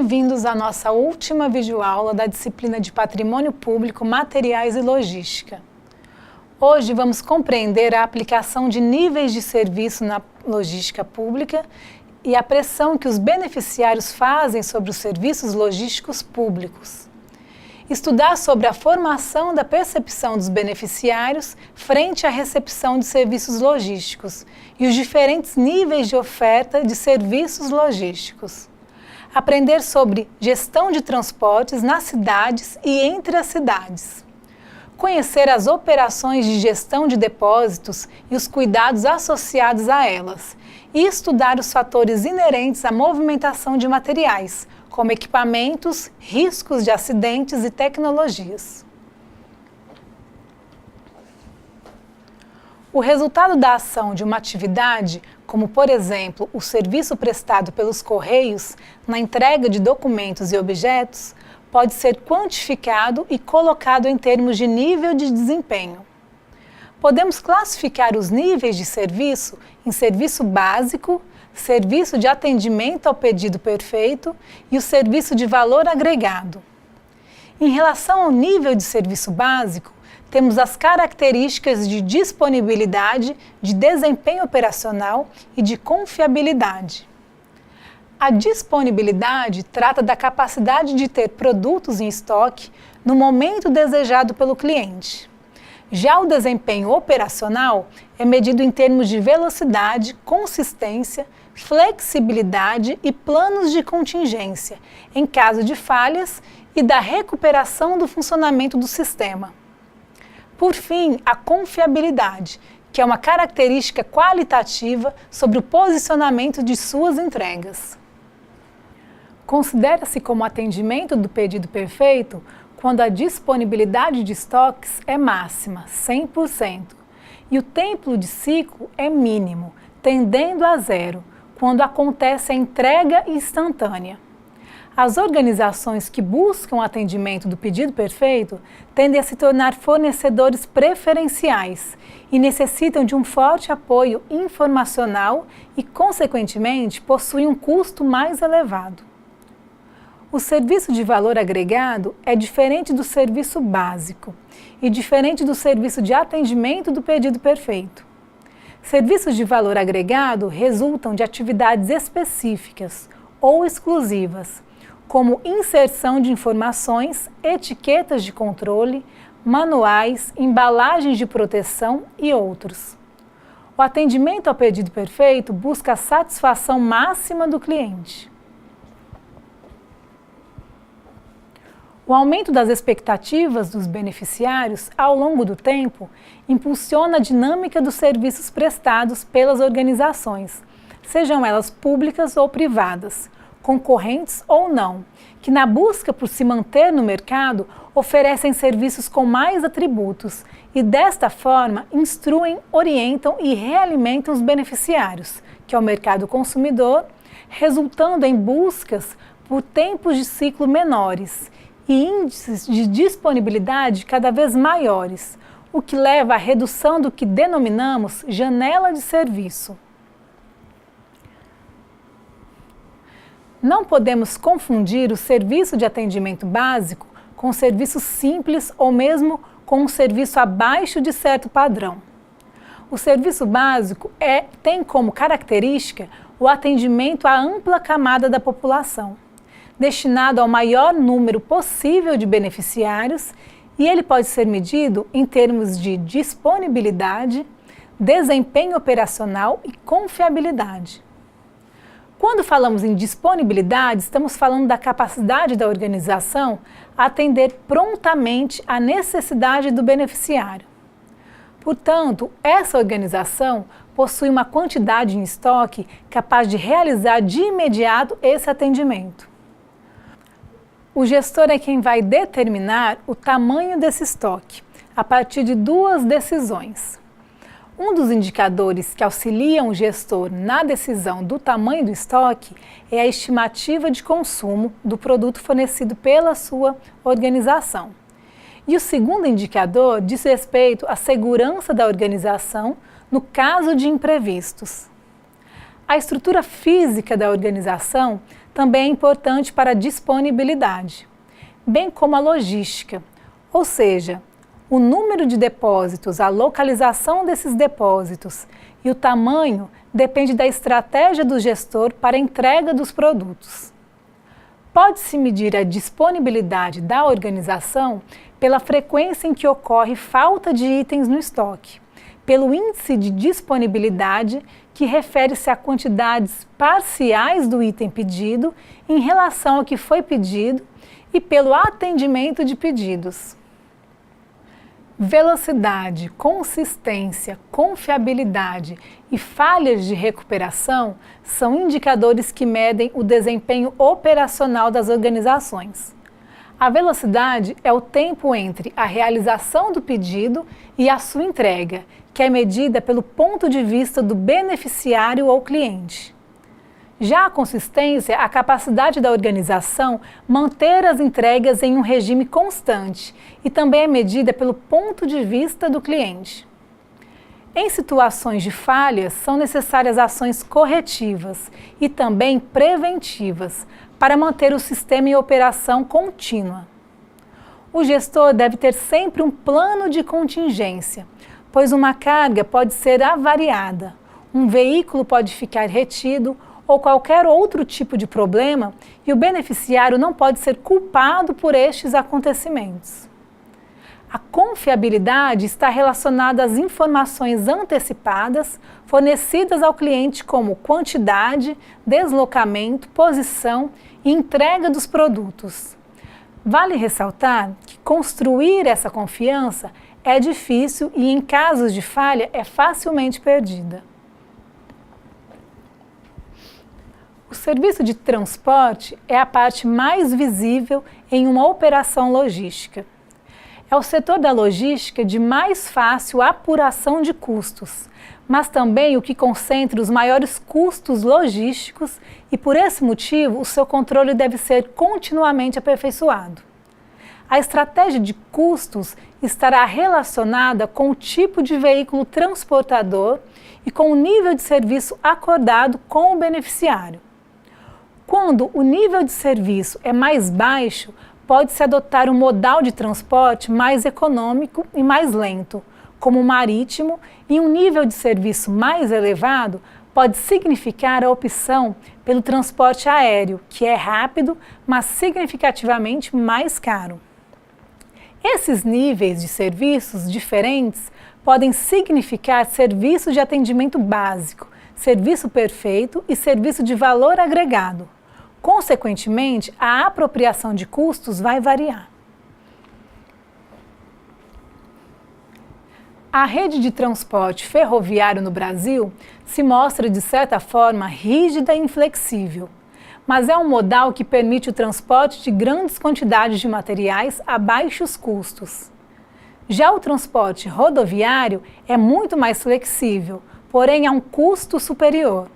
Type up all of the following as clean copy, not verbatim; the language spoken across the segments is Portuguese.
bem-vindos à nossa última videoaula da disciplina de Patrimônio Público, Materiais e Logística. Hoje vamos compreender a aplicação de níveis de serviço na logística pública e a pressão que os beneficiários fazem sobre os serviços logísticos públicos. Estudar sobre a formação da percepção dos beneficiários frente à recepção de serviços logísticos e os diferentes níveis de oferta de serviços logísticos. Aprender sobre gestão de transportes nas cidades e entre as cidades. Conhecer as operações de gestão de depósitos e os cuidados associados a elas. E estudar os fatores inerentes à movimentação de materiais, como equipamentos, riscos de acidentes e tecnologias. O resultado da ação de uma atividade, como por exemplo o serviço prestado pelos Correios na entrega de documentos e objetos, pode ser quantificado e colocado em termos de nível de desempenho. Podemos classificar os níveis de serviço em serviço básico, serviço de atendimento ao pedido perfeito e o serviço de valor agregado. Em relação ao nível de serviço básico, temos as características de disponibilidade, de desempenho operacional e de confiabilidade. A disponibilidade trata da capacidade de ter produtos em estoque no momento desejado pelo cliente. Já o desempenho operacional é medido em termos de velocidade, consistência, flexibilidade e planos de contingência, em caso de falhas e da recuperação do funcionamento do sistema. Por fim, a confiabilidade, que é uma característica qualitativa sobre o posicionamento de suas entregas. Considera-se como atendimento do pedido perfeito quando a disponibilidade de estoques é máxima, 100%, e o tempo de ciclo é mínimo, tendendo a zero, quando acontece a entrega instantânea. As organizações que buscam o atendimento do pedido perfeito tendem a se tornar fornecedores preferenciais e necessitam de um forte apoio informacional e, consequentemente, possuem um custo mais elevado. O serviço de valor agregado é diferente do serviço básico e diferente do serviço de atendimento do pedido perfeito. Serviços de valor agregado resultam de atividades específicas ou exclusivas, como inserção de informações, etiquetas de controle, manuais, embalagens de proteção e outros. O atendimento ao pedido perfeito busca a satisfação máxima do cliente. O aumento das expectativas dos beneficiários ao longo do tempo impulsiona a dinâmica dos serviços prestados pelas organizações, sejam elas públicas ou privadas, concorrentes ou não, que na busca por se manter no mercado oferecem serviços com mais atributos e desta forma instruem, orientam e realimentam os beneficiários, que é o mercado consumidor, resultando em buscas por tempos de ciclo menores e índices de disponibilidade cada vez maiores, o que leva à redução do que denominamos janela de serviço. Não podemos confundir o serviço de atendimento básico com serviço simples ou mesmo com um serviço abaixo de certo padrão. O serviço básico tem como característica o atendimento à ampla camada da população, destinado ao maior número possível de beneficiários, e ele pode ser medido em termos de disponibilidade, desempenho operacional e confiabilidade. Quando falamos em disponibilidade, estamos falando da capacidade da organização a atender prontamente à necessidade do beneficiário. Portanto, essa organização possui uma quantidade em estoque capaz de realizar de imediato esse atendimento. O gestor é quem vai determinar o tamanho desse estoque, a partir de duas decisões. Um dos indicadores que auxiliam o gestor na decisão do tamanho do estoque é a estimativa de consumo do produto fornecido pela sua organização. E o segundo indicador diz respeito à segurança da organização no caso de imprevistos. A estrutura física da organização também é importante para a disponibilidade, bem como a logística, ou seja, o número de depósitos, a localização desses depósitos e o tamanho depende da estratégia do gestor para a entrega dos produtos. Pode-se medir a disponibilidade da organização pela frequência em que ocorre falta de itens no estoque, pelo índice de disponibilidade, que refere-se a quantidades parciais do item pedido em relação ao que foi pedido, e pelo atendimento de pedidos. Velocidade, consistência, confiabilidade e falhas de recuperação são indicadores que medem o desempenho operacional das organizações. A velocidade é o tempo entre a realização do pedido e a sua entrega, que é medida pelo ponto de vista do beneficiário ou cliente. Já a consistência é a capacidade da organização manter as entregas em um regime constante e também é medida pelo ponto de vista do cliente. Em situações de falhas, são necessárias ações corretivas e também preventivas para manter o sistema em operação contínua. O gestor deve ter sempre um plano de contingência, pois uma carga pode ser avariada, um veículo pode ficar retido ou qualquer outro tipo de problema, e o beneficiário não pode ser culpado por estes acontecimentos. A confiabilidade está relacionada às informações antecipadas fornecidas ao cliente, como quantidade, deslocamento, posição e entrega dos produtos. Vale ressaltar que construir essa confiança é difícil e, em casos de falha, é facilmente perdida. O serviço de transporte é a parte mais visível em uma operação logística. É o setor da logística de mais fácil apuração de custos, mas também o que concentra os maiores custos logísticos e, por esse motivo, o seu controle deve ser continuamente aperfeiçoado. A estratégia de custos estará relacionada com o tipo de veículo transportador e com o nível de serviço acordado com o beneficiário. Quando o nível de serviço é mais baixo, pode-se adotar um modal de transporte mais econômico e mais lento, como o marítimo, e um nível de serviço mais elevado pode significar a opção pelo transporte aéreo, que é rápido, mas significativamente mais caro. Esses níveis de serviços diferentes podem significar serviço de atendimento básico, serviço perfeito e serviço de valor agregado. Consequentemente, a apropriação de custos vai variar. A rede de transporte ferroviário no Brasil se mostra, de certa forma, rígida e inflexível, mas é um modal que permite o transporte de grandes quantidades de materiais a baixos custos. Já o transporte rodoviário é muito mais flexível, porém a um custo superior.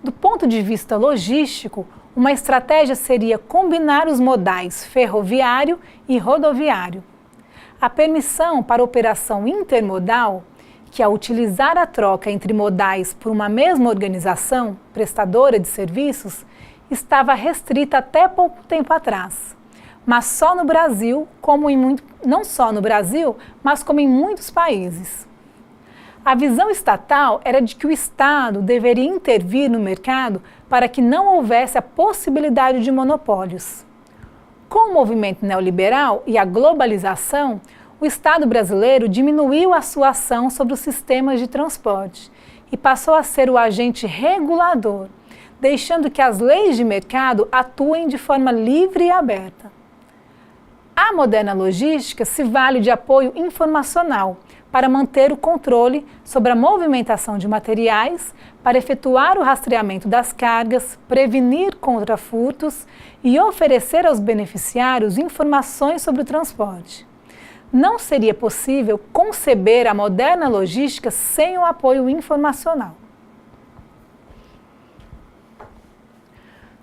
Do ponto de vista logístico, uma estratégia seria combinar os modais ferroviário e rodoviário. A permissão para operação intermodal, que é utilizar a troca entre modais por uma mesma organização prestadora de serviços, estava restrita até pouco tempo atrás, mas só no Brasil, não só no Brasil, mas como em muitos países. A visão estatal era de que o Estado deveria intervir no mercado para que não houvesse a possibilidade de monopólios. Com o movimento neoliberal e a globalização, o Estado brasileiro diminuiu a sua ação sobre os sistemas de transporte e passou a ser o agente regulador, deixando que as leis de mercado atuem de forma livre e aberta. A moderna logística se vale de apoio informacional para manter o controle sobre a movimentação de materiais, para efetuar o rastreamento das cargas, prevenir contra furtos e oferecer aos beneficiários informações sobre o transporte. Não seria possível conceber a moderna logística sem o apoio informacional.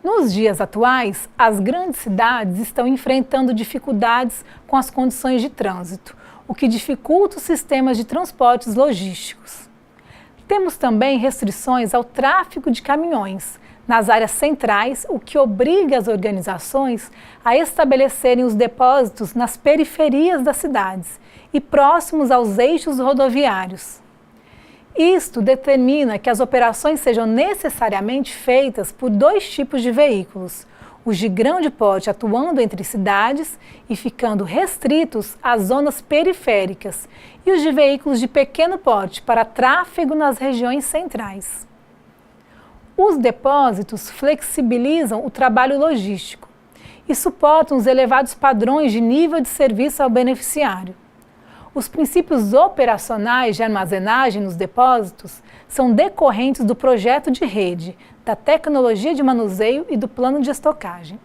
Nos dias atuais, as grandes cidades estão enfrentando dificuldades com as condições de trânsito, o que dificulta os sistemas de transportes logísticos. Temos também restrições ao tráfego de caminhões nas áreas centrais, o que obriga as organizações a estabelecerem os depósitos nas periferias das cidades e próximos aos eixos rodoviários. Isto determina que as operações sejam necessariamente feitas por dois tipos de veículos: os de grande porte atuando entre cidades e ficando restritos às zonas periféricas, e os de veículos de pequeno porte para tráfego nas regiões centrais. Os depósitos flexibilizam o trabalho logístico e suportam os elevados padrões de nível de serviço ao beneficiário. Os princípios operacionais de armazenagem nos depósitos são decorrentes do projeto de rede, da tecnologia de manuseio e do plano de estocagem.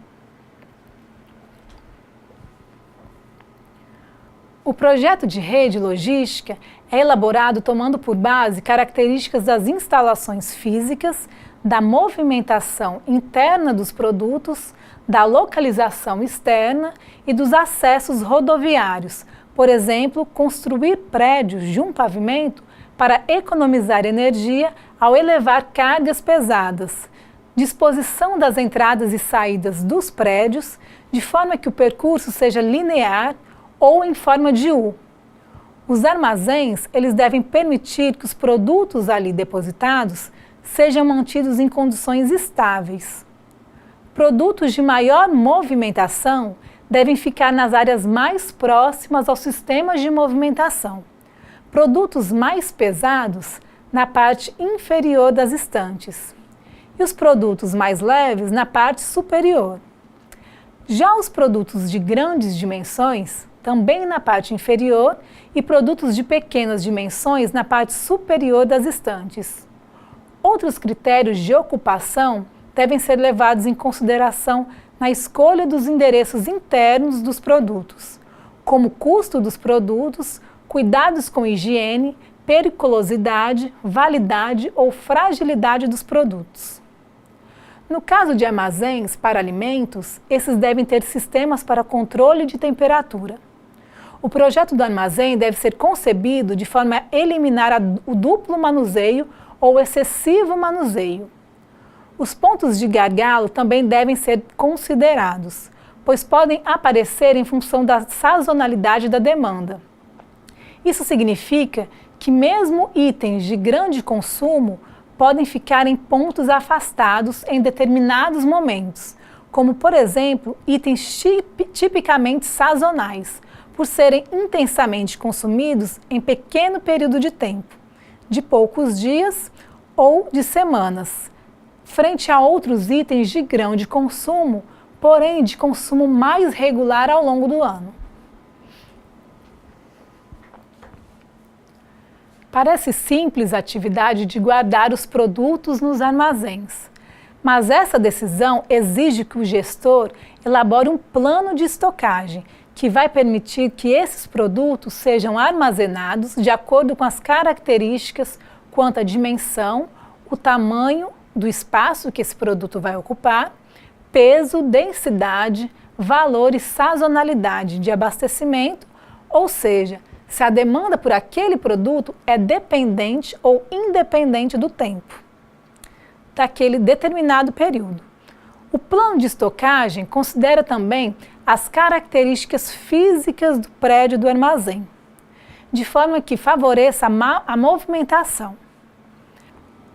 O projeto de rede logística é elaborado tomando por base características das instalações físicas, da movimentação interna dos produtos, da localização externa e dos acessos rodoviários. Por exemplo, construir prédios de um pavimento para economizar energia ao elevar cargas pesadas, disposição das entradas e saídas dos prédios, de forma que o percurso seja linear ou em forma de U. Os armazéns, eles devem permitir que os produtos ali depositados sejam mantidos em condições estáveis. Produtos de maior movimentação devem ficar nas áreas mais próximas aos sistemas de movimentação. Produtos mais pesados na parte inferior das estantes. E os produtos mais leves na parte superior. Já os produtos de grandes dimensões, também na parte inferior, e produtos de pequenas dimensões na parte superior das estantes. Outros critérios de ocupação devem ser levados em consideração na escolha dos endereços internos dos produtos, como custo dos produtos, cuidados com higiene, periculosidade, validade ou fragilidade dos produtos. No caso de armazéns para alimentos, esses devem ter sistemas para controle de temperatura. O projeto do armazém deve ser concebido de forma a eliminar o duplo manuseio ou excessivo manuseio. Os pontos de gargalo também devem ser considerados, pois podem aparecer em função da sazonalidade da demanda. Isso significa que mesmo itens de grande consumo podem ficar em pontos afastados em determinados momentos, como, por exemplo, itens tipicamente sazonais, por serem intensamente consumidos em pequeno período de tempo, de poucos dias ou de semanas, frente a outros itens de grande consumo, porém de consumo mais regular ao longo do ano. Parece simples a atividade de guardar os produtos nos armazéns, mas essa decisão exige que o gestor elabore um plano de estocagem que vai permitir que esses produtos sejam armazenados de acordo com as características quanto à dimensão, o tamanho do espaço que esse produto vai ocupar, peso, densidade, valor e sazonalidade de abastecimento, ou seja, se a demanda por aquele produto é dependente ou independente do tempo, daquele determinado período. O plano de estocagem considera também as características físicas do prédio do armazém, de forma que favoreça a movimentação.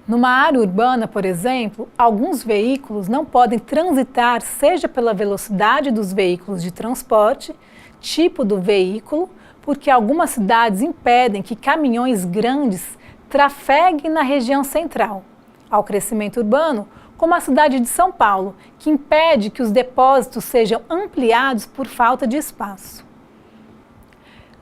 Numa área urbana, por exemplo, alguns veículos não podem transitar, seja pela velocidade dos veículos de transporte, tipo do veículo, porque algumas cidades impedem que caminhões grandes trafeguem na região central, ao crescimento urbano, como a cidade de São Paulo, que impede que os depósitos sejam ampliados por falta de espaço.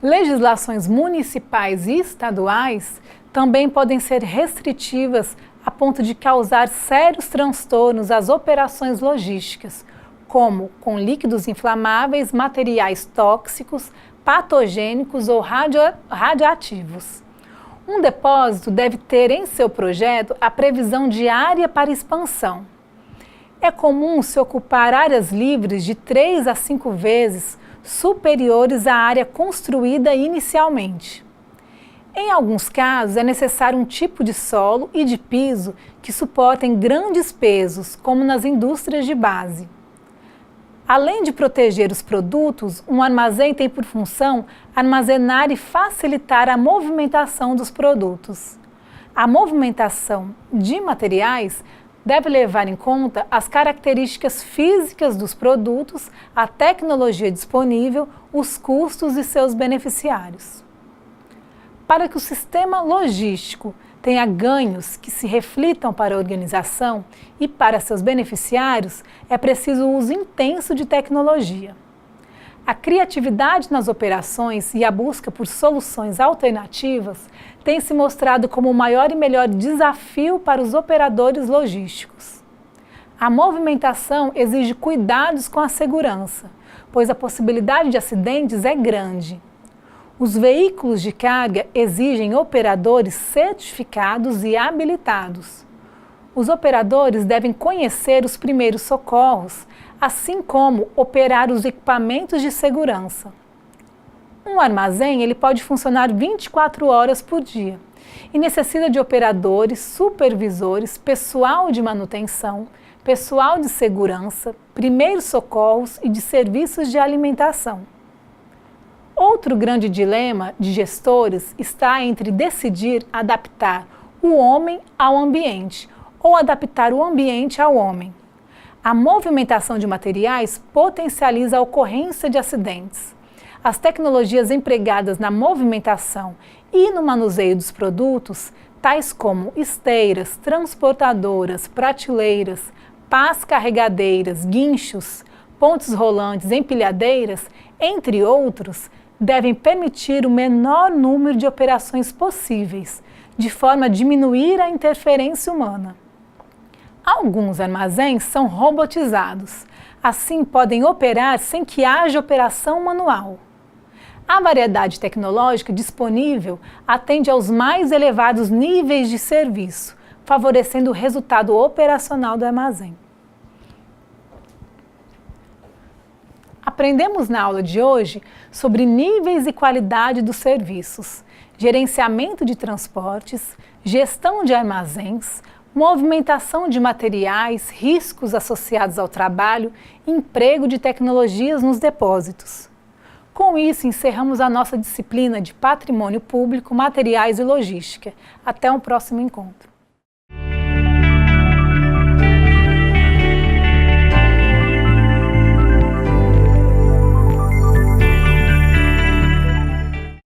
Legislações municipais e estaduais também podem ser restritivas a ponto de causar sérios transtornos às operações logísticas, como com líquidos inflamáveis, materiais tóxicos, patogênicos ou radioativos. Um depósito deve ter em seu projeto a previsão de área para expansão. É comum se ocupar áreas livres de 3 a 5 vezes superiores à área construída inicialmente. Em alguns casos, é necessário um tipo de solo e de piso que suportem grandes pesos, como nas indústrias de base. Além de proteger os produtos, um armazém tem por função armazenar e facilitar a movimentação dos produtos. A movimentação de materiais deve levar em conta as características físicas dos produtos, a tecnologia disponível, os custos e seus beneficiários. Para que o sistema logístico tenha ganhos que se reflitam para a organização e para seus beneficiários, é preciso o uso intenso de tecnologia. A criatividade nas operações e a busca por soluções alternativas tem se mostrado como o maior e melhor desafio para os operadores logísticos. A movimentação exige cuidados com a segurança, pois a possibilidade de acidentes é grande. Os veículos de carga exigem operadores certificados e habilitados. Os operadores devem conhecer os primeiros socorros, assim como operar os equipamentos de segurança. Um armazém ele pode funcionar 24 horas por dia e necessita de operadores, supervisores, pessoal de manutenção, pessoal de segurança, primeiros socorros e de serviços de alimentação. Outro grande dilema de gestores está entre decidir adaptar o homem ao ambiente ou adaptar o ambiente ao homem. A movimentação de materiais potencializa a ocorrência de acidentes. As tecnologias empregadas na movimentação e no manuseio dos produtos, tais como esteiras, transportadoras, prateleiras, pás carregadeiras, guinchos, pontes rolantes, empilhadeiras, entre outros, devem permitir o menor número de operações possíveis, de forma a diminuir a interferência humana. Alguns armazéns são robotizados, assim podem operar sem que haja operação manual. A variedade tecnológica disponível atende aos mais elevados níveis de serviço, favorecendo o resultado operacional do armazém. Aprendemos na aula de hoje sobre níveis e qualidade dos serviços, gerenciamento de transportes, gestão de armazéns, movimentação de materiais, riscos associados ao trabalho e emprego de tecnologias nos depósitos. Com isso, encerramos a nossa disciplina de Patrimônio Público, Materiais e Logística. Até um próximo encontro.